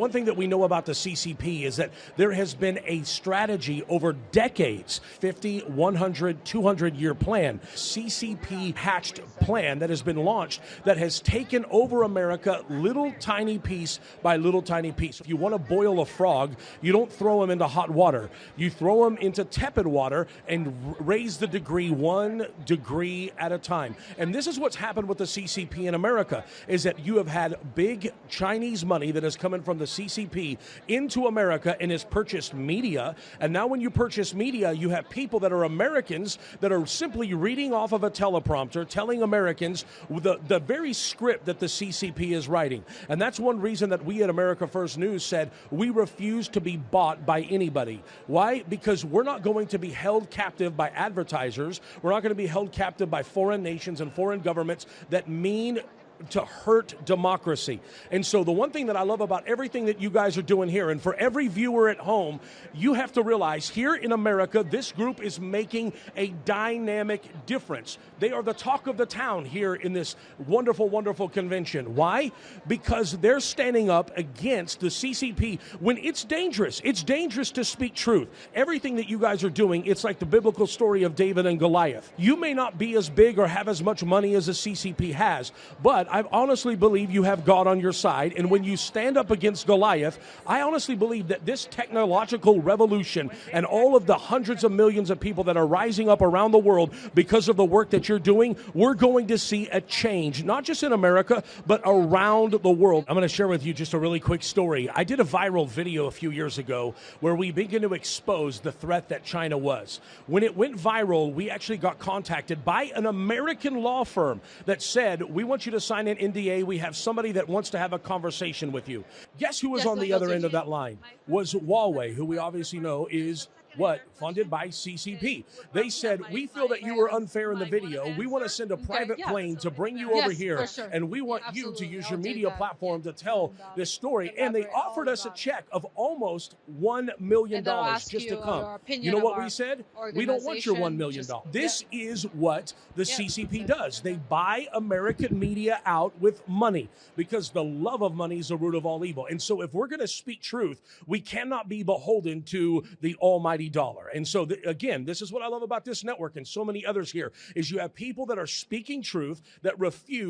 One thing that we know about the CCP is that there has been a strategy over decades, 50, 100, 200-year plan, CCP hatched plan that has been launched that has taken over America little tiny piece by little tiny piece. If you want to boil a frog, you don't throw them into hot water. You throw them into tepid water and raise the degree 1 degree at a time. And this is what's happened with the CCP in America, is that you have had big Chinese money that is coming from the CCP into America and has purchased media. And now when you purchase media, you have people that are Americans that are simply reading off of a teleprompter, telling Americans the very script that the CCP is writing. And that's one reason that we at America First News said we refuse to be bought by anybody. Why? Because we're not going to be held captive by advertisers. We're not going to be held captive by foreign nations and foreign governments that mean to hurt democracy. And so the one thing that I love about everything that you guys are doing here, and for every viewer at home, you have to realize here in America, this group is making a dynamic difference. They are the talk of the town here in this wonderful, wonderful convention. Why? Because they're standing up against the CCP when it's dangerous. It's dangerous to speak truth. Everything that you guys are doing, it's like the biblical story of David and Goliath. You may not be as big or have as much money as the CCP has, but I honestly believe you have God on your side, and when you stand up against Goliath, I honestly believe that this technological revolution and all of the hundreds of millions of people that are rising up around the world because of the work that you're doing, we're going to see a change, not just in America, but around the world. I'm going to share with you just a really quick story. I did a viral video a few years ago where we began to expose the threat that China was. When it went viral, we actually got contacted by an American law firm that said, we want you to sign an NDA. We have somebody that wants to have a conversation with you. Guess who was on the other end of that line? Was Huawei, who we obviously know is what? Funded by CCP. They said, we feel that you were unfair in the video. We want to send a private plane to bring you over here, and we want you to use your media platform to tell this story. And they offered us a check of almost $1 million just to come. You know what we said? We don't want your $1 million. This is what the CCP does. They buy American media out with money because the love of money is the root of all evil. And so if we're going to speak truth, we cannot be beholden to the almighty dollar. And so again, this is what I love about this network and so many others here, is you have people that are speaking truth that refuse